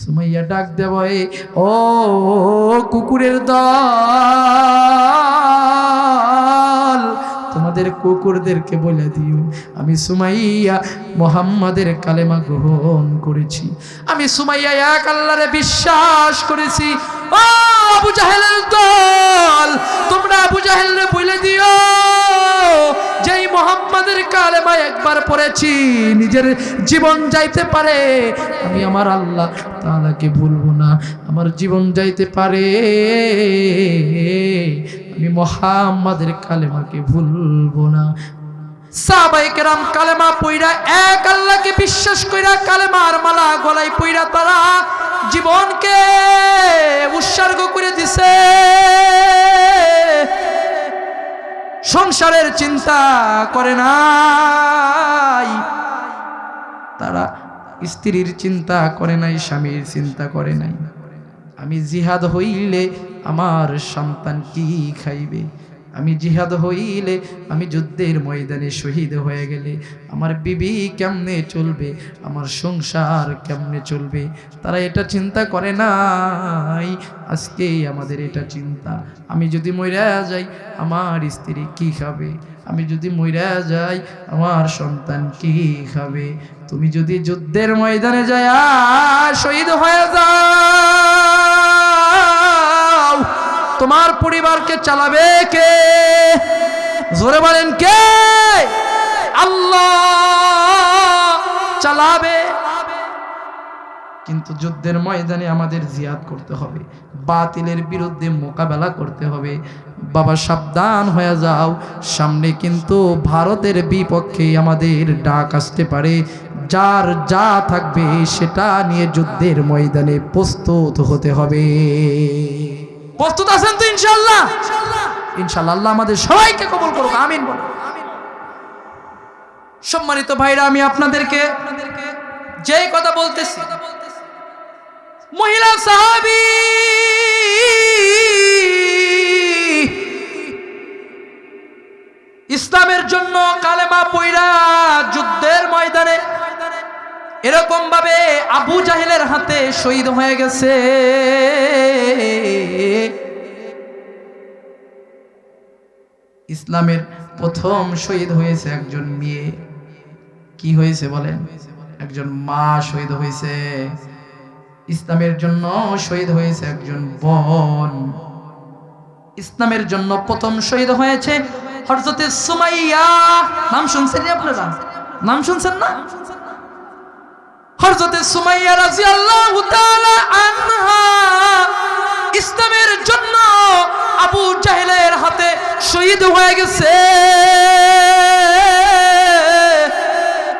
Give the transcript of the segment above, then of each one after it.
সুমাইয়া ডাক দেব, ও কুকুরের দল, তোমাদের কুকুরদেরকে বলে দিও আমি সুমাইয়া মুহাম্মাদের কালেমা গ্রহণ করেছি, আমি সুমাইয়া এক আল্লাহরে বিশ্বাস করেছি। ও আবু জাহেলের দল, তোমরা আবু জাহেলরে বলে দিও যেই মুহাম্মাদের কালেমা একবার পড়েছি নিজের জীবন যাইতে পারে, আমি আমার আল্লাহ তাআলাকে ভুলবো না। আমার জীবন যাইতে পারে, আমি মুহাম্মাদের কালেমাকে ভুলবো না। সাহাবায়ে কেরাম কালেমা পয়রা এক আল্লাহকে বিশ্বাস কইরা কালেমার মালা গলায় পয়রা তারা জীবনকে উৎসর্গ করে দিছে। সংসারের চিন্তা করে নাই তারা, স্ত্রীর চিন্তা করে নাই, স্বামীর চিন্তা করে নাই। আমি জিহাদ হইলে আমার সন্তান কি খাইবে, আমি জিহাদ হইলে, আমি যুদ্ধের ময়দানে শহীদ হয়ে গেলে আমার বিবি কেমনে চলবে, আমার সংসার কেমনে চলবে, তারা এটা চিন্তা করে নাই। আজকে আমাদের এটা চিন্তা, আমি যদি মইরা যাই আমার স্ত্রী কি খাবে, আমি যদি মইরা যাই আমার সন্তান কি খাবে। তুমি যদি যুদ্ধের ময়দানে যায় শহীদ হয়ে যাও, তোমার পরিবারকে চালাবে কে? জোরে বলেন কে? আল্লাহ চালাবে। কিন্তু যুদ্ধের ময়দানে আমাদের জিহাদ করতে হবে, বাতিলের বিরুদ্ধে মোকাবেলা করতে হবে। বাবা সাবধান হয়ে যাও, সামনে কিন্তু ভারতের বিপক্ষে আমাদের ডাক আসতে পারে। যার যা থাকবে সেটা নিয়ে যুদ্ধের ময়দানে প্রস্তুত হতে হবে। প্রস্তুত আছেন তো ইনশাআল্লাহ? ইনশাআল্লাহ আল্লাহ আমাদের সবাইকে কবুল করুক, আমিন বলুন। সম্মানিত ভাইরা, আমি আপনাদেরকে যে কথা বলতেছি, মহিলা সাহাবী ইসলামের জন্য কালেমা পয়রা যুদ্ধের ময়দানে এরকম ভাবে আবু জাহেলের হাতে শহীদ হয়ে গেছে। ইসলামের প্রথম শহীদ হয়েছে একজন মেয়ে। কি হয়েছে বলেন? একজন মা শহীদ হয়েছে। ইসলামের জন্য শহীদ হয়েছে একজন বোন। ইসলামের জন্য প্রথম শহীদ হয়েছে হযরতে সুমাইয়া। নাম শুনছেন আপনারা? নাম শুনছেন না? হযরতে সুমাইয়া রাদিয়াল্লাহু তাআলা আনহা ইসলামের জন্য আবু জাহেলের হাতে শহীদ হয়ে গেছে।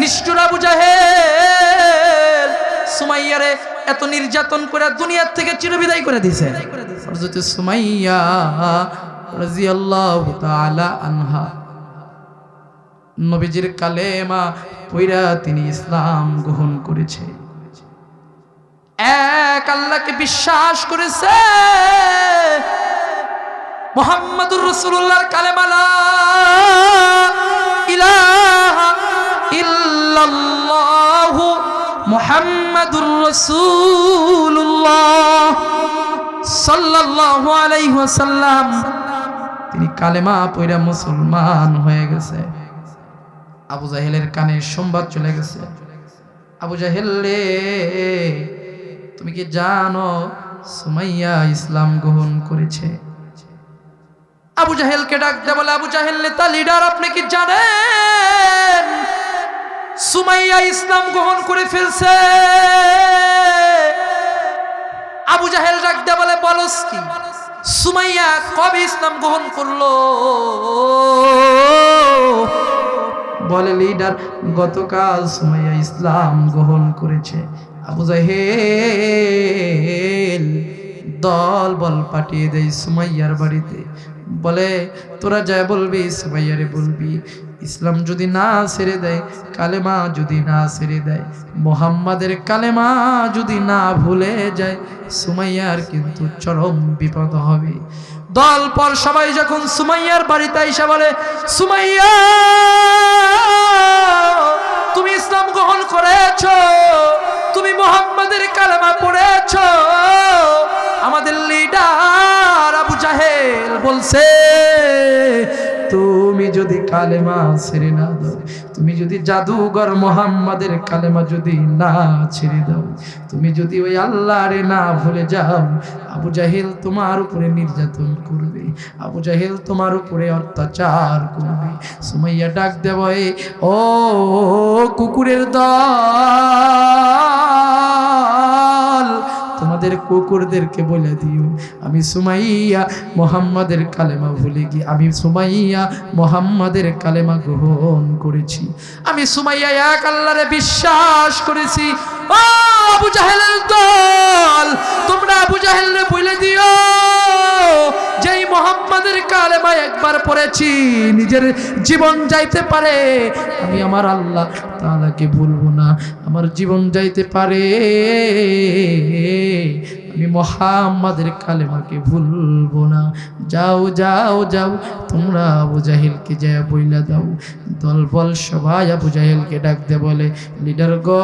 নিষ্ঠুর আবু জাহেল সুমাইয়ারে এত নির্যাতন করে দুনিয়ার থেকে চিরবিদায় করে দিয়েছে। হযরতে সুমাইয়া রাদিয়াল্লাহু তাআলা আনহা নবীজির কালেমা পয়রা তিনি ইসলাম গ্রহণ করেছে, এক আল্লাহকে বিশ্বাস করেছে। মুহাম্মাদুর রাসূলুল্লাহর কালেমা লা ইলাহা ইল্লাল্লাহু মুহাম্মাদুর রাসূলুল্লাহ সাল্লাল্লাহু আলাইহি ওয়াসাল্লাম, তিনি কালেমা পয়রা মুসলমান হয়ে গেছে। আবু জাহেলের কানে সংবাদ চলে গেছে, আবু জাহেল রে, তুমি কি জানো সুমাইয়া ইসলাম গ্রহণ করেছে? আবু জাহেলকে ডাক দেয়া বলে, আবু জাহেল নেতা লিডার, আপনি কি জানেন সুমাইয়া ইসলাম গ্রহণ করে ফেলছে? আবু জাহেল ডাক দেয়া বলে, বলস কি, সুমাইয়া কবে ইসলাম গ্রহণ করলো? বলে লিডার, গতকাল সুমাইয়া ইসলাম গ্রহণ করেছে। আবু জাহেল দল বল পাঠিয়ে দেয় সুমাইয়ার বাড়িতে, বলে তোরা যা বলবি সুমাইয়ারে বলবি, ইসলাম যদি না ছেড়ে দেয়, কালেমা যদি না ছেড়ে দেয়, মুহাম্মাদের কালেমা যদি না ভুলে যায়, সুমাইয়ার কিন্তু চরম বিপদ হবে। দল পর সবাই যখন সুমাইয়ার বাড়িতে এসে বলে, সুমাইয়া তুমি ইসলাম গ্রহণ করেছো, তুমি মুহাম্মাদের কালেমা পড়ে বলছে, তুমি যদি কালেমা ছেড়ে না দাও, তুমি যদি জাদুঘর মোহাম্মদের কালেমা যদি না ছেড়ে দাও, তুমি যদি ওই আল্লাহরে না ভুলে যাও, আবু জাহেল তোমার উপরে নির্যাতন করবে, আবু জাহেল তোমার উপরে অত্যাচার করবে। সুমাইয়া ডাক দেবে, ও কুকুরের দল, তোমাদের কুকুরদেরকে বলে দিও আমি সুমাইয়া মোহাম্মদের কালেমা ভুলে গিয়ে, আমি সুমাইয়া মোহাম্মদের কালেমা গ্রহণ করেছি, আমি সুমাইয়া এক আল্লাহরে বিশ্বাস করেছি। ও আবু জাহেলের দল, তোমরা আবু জাহেলরে বলে দিও, যেই মোহাম্মদের কালেমা একবার পড়েছি নিজের জীবন যাইতে পারে, আমি আমার আল্লাহ তাআলাকে ভুলবো না, আমার জীবন যাইতে পারে, আমি মুহাম্মাদের কালেমাকে ভুলবো না। যাও যাও যাও, তোমরা আবু জাহেলকে যায় বইলা দাও। দলবল সবাই আবু জাহেলকে ডাক দে বলে, লিডার গো,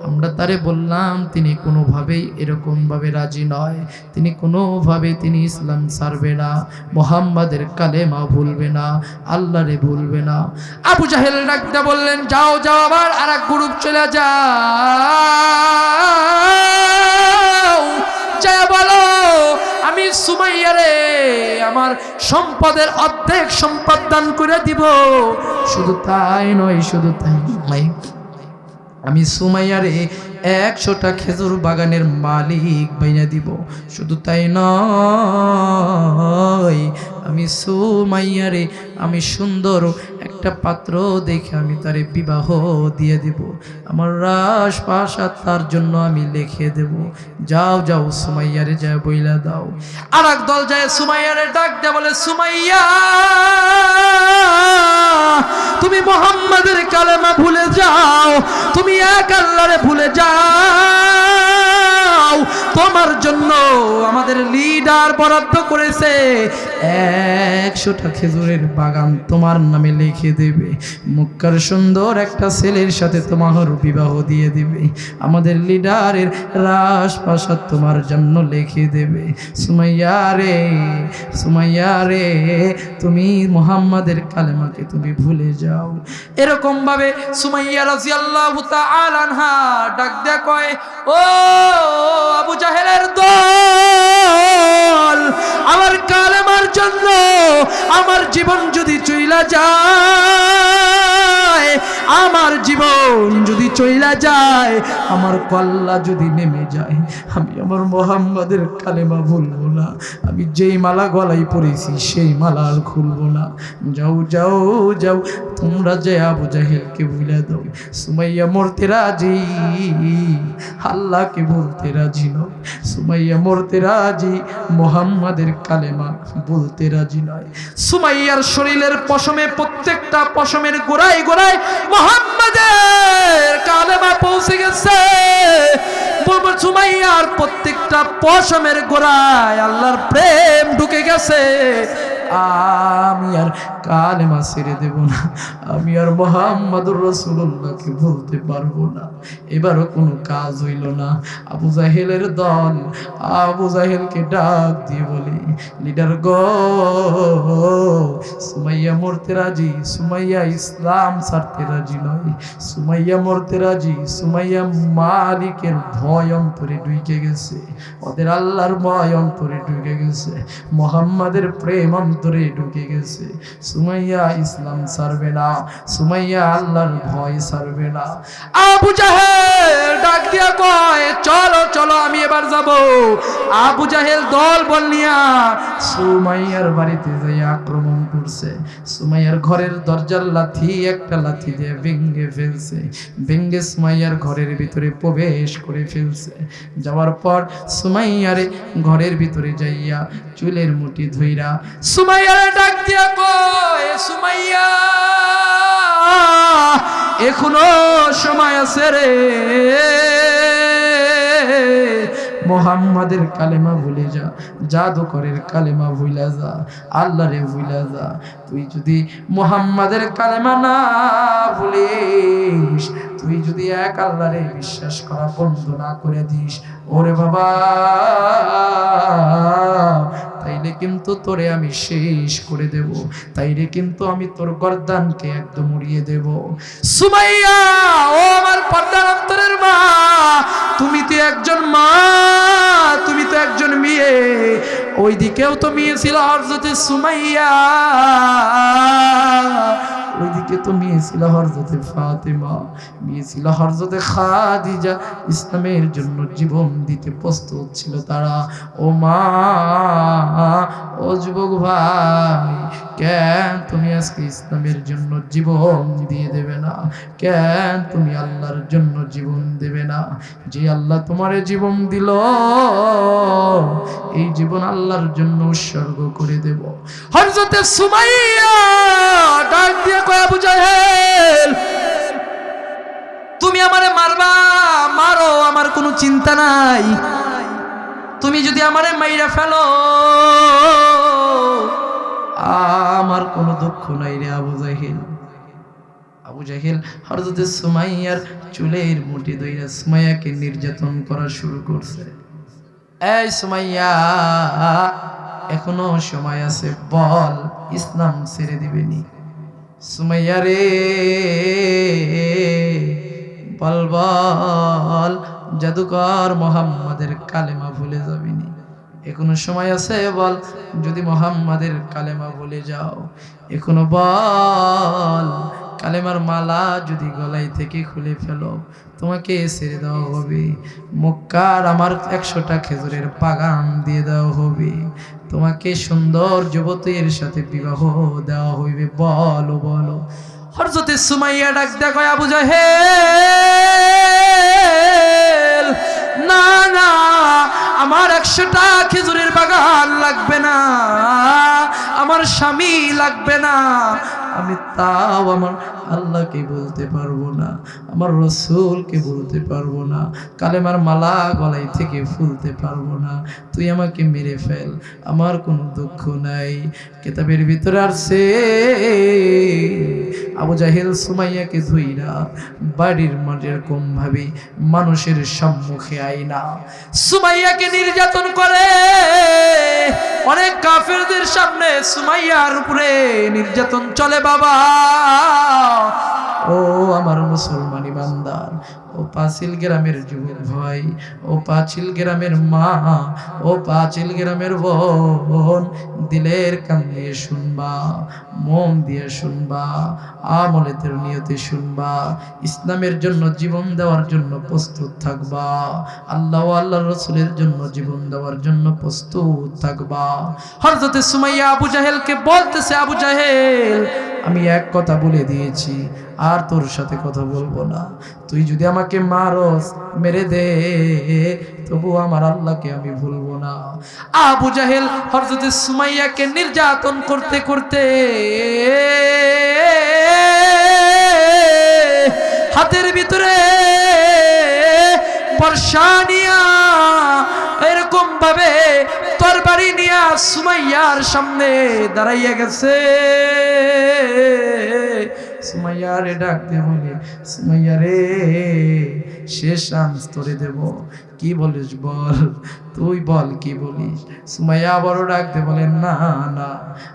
আমরা তারে বললাম তিনি কোনোভাবেই এরকমভাবে রাজি নয়, তিনি কোনোভাবে তিনি ইসলাম ছাড়বে না, মুহাম্মাদের কালেমা ভুলবে না, আল্লাহরে ভুলবে না। আবু জাহেল ডাক দে বললেন, যাও যাও, আবার আর এক গ্রুপ চলে যাও, যা বলো আমি সুমাইয়ারে আমার সম্পদের অর্ধেক সম্পদ দান করে দিব। শুধু তাই নয়, শুধু তাই নয়, আমি সুমাইয়ারে 100টা খেজুর বাগানের মালিক বাইনা দিব। শুধু তাই নয়, আমি সুমাইয়ারে আমি সুন্দর একটা পাত্র দেখে আমি তারে বিবাহ দিয়ে দেব, আমার রাজপ্রাসাদ তার জন্য আমি লিখে দেব। যাও যাও, সুমাইয়ারে যায় বইলা দাও। আর এক দল যায় সুমাইয়ারে ডাক দেয়, বলে, সুমাইয়া তুমি মুহাম্মাদের কালেমা ভুলে যাও, তুমি এক আল্লাহরে ভুলে যাও, তোমার জন্য আমাদের লিডার বরাদ্দ করেছে 100টা খেজুরের বাগান তোমার নামে লিখে দেবে, মক্কার সুন্দর একটা ছেলের সাথে তোমার বিবাহ দিয়ে দিবে, আমাদের লিডারের রাজপ্রাসাদ তোমার জন্য লিখে দেবে। সুমাইয়া রে, সুমাইয়া রে, তুমি মুহাম্মাদের কালেমাকে তুমি ভুলে যাও। এরকম ভাবে সুমাইয়া রাদিয়াল্লাহু তাআলা আনহা ডাক দেয়া কয়, ও আবু জাহেলের দল, আমার কালেমার জন্য আমার জীবন যদি চইলা যায়, আমার জীবন যদি চইলা যায়, আমার কল্লা যদি নেমে যায়, আমি আমার মুহাম্মাদের কালেমা ভুলবো না, আমি যেই মালা গলায় পরেছি সেই মালা আর খুলবো না। যাও যাও যাও, তোমরা যে আবু জাহেলকে ভুলে দাও। সুমাইয়া মরতে রাজি, আল্লাহকে বলতে রাজি নয়। সুমাইয়া মরতে রাজি, মুহাম্মাদের কালেমা বলতে রাজি নয়। সুমাইয়ার শরীরের পশমে, প্রত্যেকটা পশমের গোড়ায় গোড়ায় মুহাম্মাদের কালেমা পৌঁছে গেছে। সুমাইয়ার প্রত্যেকটা পশমের গোড়ায় আল্লাহর প্রেম ঢুকে গেছে। আমি আর কালেমা ছেড়ে দেব না, আমি আর মুহাম্মাদুর রাসূলুল্লাহকে বলতে পারবো না। এবারও কোনো কাজ হইল না। আবু জাহেলের দল আবু জাহেলকে ডাক দিয়ে বলে, লিডার গো, সুমাইয়া মরতে রাজি, সুমাইয়া ইসলাম ছাড়তে রাজি নয়, সুমাইয়া মরতে রাজি। সুমাইয়া মালিকের ভয় অন্তরে ঢুকে গেছে, ওদের আল্লাহর ভয় অন্তরে ঢুকে গেছে, মুহাম্মাদের প্রেম অন্তরে ঢুকে গেছে। সুমাইয়া ইসলাম ছাড়বে না, সুমাইয়া আল্লাহর ভয় ছাড়বে না। আবু জাহেল ডাক দিয়া কয়, চলো চলো, আমি এবার যাব। আবু জাহেল দল বল নিয়া সুমাইয়ার বাড়িতে যাই আক্রমণ করছে। সুমাইয়ার ঘরের দরজার লাথি, একটা লাথি দিয়ে ভেঙে ফেলছে, ভেঙে সুমাইয়ার ঘরের ভিতরে প্রবেশ করে ফেলছে। যাওয়ার পর সুমাইয়ারে ঘরের ভিতরে যাইয়া চুলের মুঠি ধইরা সুমাইয়ারে ডাক দিয়া কয়, সুমাইয়া এখনো সময় আছে রে, মুহাম্মাদের কালেমা ভুলে যা, জাদুকরের কালেমা ভুলে যা, আল্লাহরে ভুলে যা। তুই যদি মুহাম্মাদের কালেমা না ভুলিস, তুই যদি এক আল্লাহরে বিশ্বাস করা বন্ধ না করে দিস, ওরে বাবা, তাইলে কিন্তু তোরে আমি শেষ করে দেব, তাইলে কিন্তু আমি তোর গর্দানকে একদম উড়িয়ে দেব। সুমাইয়া, ও আমার পর্দার অন্তরের মা, তুমি তো একজন মা, তুমি তো একজন মেয়ে। ওইদিকেও তো মেয়ে ছিল হযরতে সুমাইয়া, ওইদিকে তো মেয়ে ছিল হযরতে ফাতেমা, মেয়ে ছিল হযরতে খাদিজা। ইসলামের জন্য জীবন দিতে প্রস্তুত ছিল তারা। ও মা, ও যুবক ভাই, কেন তুমি আজকে ইসলামের জন্য জীবন দিয়ে দেবে না? কেন তুমি আল্লাহর জন্য জীবন দেবে না? যে আল্লাহ তোমারে জীবন দিল, এই জীবন আল্লাহর জন্য উৎসর্গ করে দেব। হযরতে সুমাইয়া ডাক দিয়ে কয়, আবু জাহেল, তুমি আমারে মারবা, মারো, আমার কোনো চিন্তা নাই। তুমি যদি আমারে মাইরা ফেলো, আমার কোনো দুঃখ নাই রে আবু জাহেল। আবু জাহেল হযরতে সুমাইয়ার চুলের মুঠি ধইরা সুমাইয়াকে নির্যাতন করা শুরু করছে। এই সুমাইয়া, এখনো সময় আছে, বল ইসলাম ছেড়ে দিবেনি? সুমাইয়া রে, বল বল, জাদুকর মুহাম্মাদের কালেমা ভুলে যাবিনি? এখনো সময় আছে, বল। যদি মুহাম্মাদের কালেমা ভুলে যাও, এখনো বল। কালেমার মালা যদি গলায় থেকে খুলে ফেলো, তোমাকে ছেড়ে দেওয়া হবে। মক্কার আমার 100টা খেজুরের বাগান দিয়ে দেওয়া হবে। তোমাকে সুন্দর যুবতীর সাথে বিবাহ দেওয়া হইবে। বলো বলো। হযরতে সুমাইয়া ডাক দেয়া কয়, আবু জাহেল, না না, আমার 100টা খেজুরের বাগান লাগবে না, আমার স্বামী লাগবে না, আমি তাও আমার আল্লাহকে বলতে পারবো না, আমার রসুলকে বলতে পারবো না, কালেমার মালা গলাই থেকে ফুলতে পারবো না। তুই আমাকে মেরে ফেল, আমার কোনো দুঃখ নাই। কিতাবের ভিতরে আসছে, আবু জাহেল সুমাইয়াকে ধুইরা বাড়ির মাঝের কম ভাবে মানুষের সম্মুখে আইনা সুমাইয়াকে নির্যাতন করে। অনেক কাফেরদের সামনে সুমাইয়ার উপরে নির্যাতন চলে। বাবা, ও আমার মুসলমানি বান্দার, ও পাঁচিল গ্রামের যুবক ভাই, ও পাঁচিল গ্রামের মা, ও পাঁচিল গ্রামের বোন, দিলের কান দিয়ে শুনবা, মন দিয়ে শুনবা, আমলের নিয়তে শুনবা, ইসলামের জন্য জীবন দেওয়ার জন্য প্রস্তুত থাকবা, আল্লাহ ও আল্লাহর রাসূলের জন্য জীবন দেওয়ার জন্য প্রস্তুত থাকবা। হযরতে সুমাইয়া আবু জাহেলকে বলতেছে, আবু জাহেল, আমি এক কথা বলে দিয়েছি, আর তোর সাথে কথা বলবো না। তুই যদি আমাকে মারস, মেরে দে, তবু আমার আল্লাহকে আমি ভুলবো না। আবু জাহেল হযরতে সুমাইয়াকে নির্যাতন করতে করতে হাতের ভিতরে বর্ষা নিয়া, এরকম ভাবে তরবারি নিয়া সুমাইয়ার সামনে দাঁড়াইয়া গেছে। সুমাইয়া রে ডাক দে বলে, সুমাইয়া রে, শেষ চান্স তোরে দেব, কি বলিস বল, তুই বল কি বলিস। সুমাইয়া আবারও ডাক দে বলে, না না,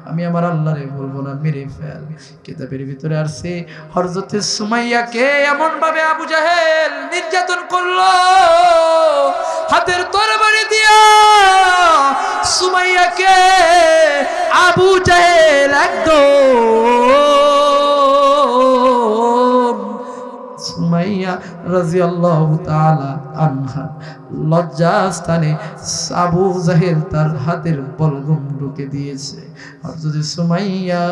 আমি আমার আল্লাহরে বলবো না, মেরে ফেল। কিতাবের ভিতরে আসছে, হযরতে সুমাইয়াকে এমন ভাবে আবু জাহেল নির্যাতন করলো, হাতের তরবারি দিয়া সুমাইয়াকে আবু জাহেল একদম, সুমাইয়া রাদিয়াল্লাহু তাআলা আনহা লজ্জাস্থানে আবু জাহেল তার হাতের বলগম ঢুকে দিয়েছে। হযরত সুমাইয়া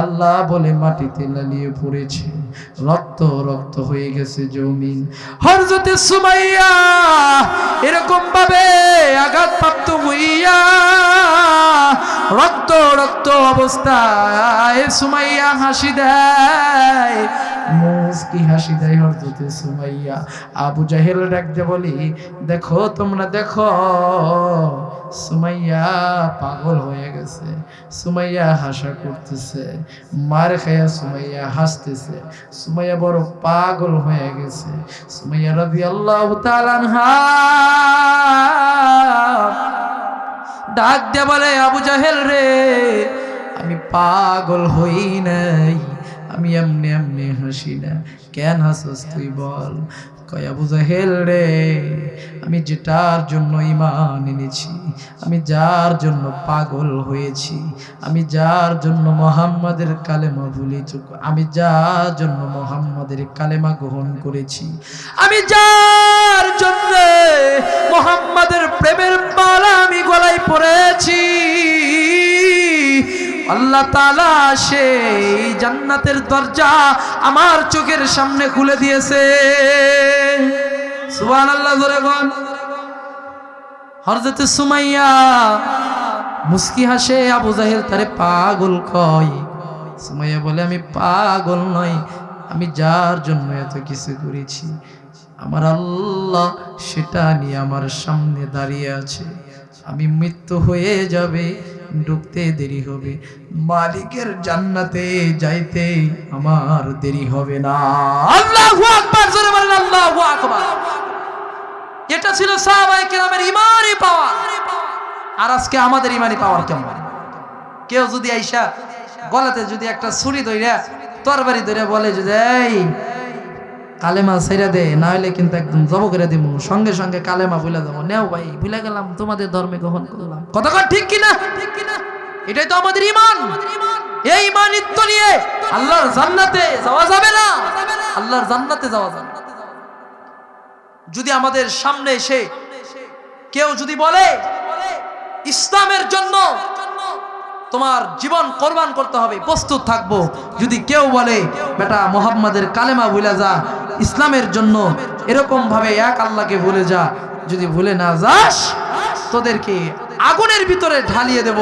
আল্লাহ বলে মাটিতে লালিয়ে পড়েছে, রক্ত রক্ত হয়ে গেছে জমিন। হযরত সুমাইয়া এরকম ভাবে আঘাতপ্রাপ্ত হইয়া রক্ত রক্ত অবস্থায় সুমাইয়া হাসি দেয়, মুস্কি হাসি দেয় হযরতে সুমাইয়া। আবু জাহেল ডাকতে বলি, দেখো তোমরা দেখো, সুমাইয়া পাগল হয়ে গেছে। সুমাইয়া হাসা করতেছে, মার খায়া সুমাইয়া হাসতেছে। সুমাইয়া বড় পাগল হয়ে গেছে। সুমাইয়া রাদিয়াল্লাহু তাআলা আনহা ডাক দিয়ে বলে, আবু জাহেল রে, আমি পাগল হই নাই, আমি এমনি এমনি হাসি না। কেন হাসস তুই বল? কয়, আবু জাহেল রে, আমি যেটার জন্য ঈমান এনেছি, আমি যার জন্য পাগল হয়েছি, আমি যার জন্য মুহাম্মাদের কালেমা ভুলেছি, আমি যার জন্য মুহাম্মাদের কালেমা গ্রহণ করেছি, আমি যার জন্য মুহাম্মাদের প্রেমের মালা আমি গলায় পরেছি, আল্লাহ তাআলা সেই জান্নাতের দরজা আমার চোখের সামনে খুলে দিয়েছে। সুবহানাল্লাহ জোরে বল। হযরত সুমাইয়া মুস্কি হাসে, আবু জাহেল তারে পাগল কয়। সুমাইয়া বলে, আমি পাগল নই, আমি যার জন্য এত কিছু করেছি আমার আল্লাহ সেটা নিয়ে আমার সামনে দাঁড়িয়ে আছে। আমি মৃত্যু হয়ে যাবে, ঢুকতে দেরি হবে, মালিকের জান্নাতে যাইতে আমার দেরি হবে না। আল্লাহু আকবার, জোরে বলেন আল্লাহু আকবার। এটা ছিল সাহাবায়ে কেরামের ঈমানি পাওয়ার। আর আজকে আমাদের ঈমানি পাওয়ার কেমন? কেউ যদি আইসা গলাতে যদি একটা ছুরি ধইরা তরবারি ধরে বলে যে এই কালেমা ছেড়ে দে, না হলে কিন্তু একদম জব করে দিব, সঙ্গে সঙ্গে কালেমা ভুলে যাবো, নেও ভাই ভুলে গেলাম, তোমাদের ধর্মে গ্রহণ করলাম। কথা কন ঠিক কিনা? এটাই তো আমাদের ঈমান। এই ঈমানিত্ব নিয়ে আল্লাহর জান্নাতে যাওয়া যাবে না, আল্লাহর জান্নাতে যাওয়া যাবে। যদি আমাদের সামনে এসে কেউ যদি বলে ইসলামের জন্য তোমার জীবন কোরবান করতে হবে, প্রস্তুত থাকবো। যদি কেউ বলে বেটা মুহাম্মাদের কালেমা ভুলে যা, ইসলামের জন্য এরকম ভাবে এক আল্লাহকে ভুলে যা, যদি ভুলে না যাস তোদেরকে আগুনের ভিতরে ঢালিয়ে দেব,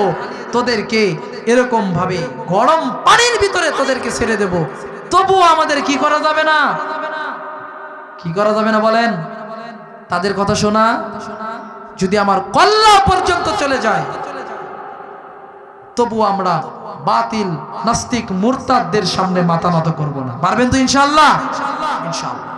তোদেরকে এরকম ভাবে গরম পানির ভিতরে তোদেরকে ছেড়ে দেব, তবুও আমাদের কি করা যাবে না? কি করা যাবে না বলেন? তাদের কথা শোনা যদি আমার কল্লা পর্যন্ত চলে যায়, তবু আমরা বাতিল নাস্তিক মুরতাদদের সামনে মাথা নত করব না। পারবেন তো ইনশাআল্লাহ? ইনশাআল্লাহ।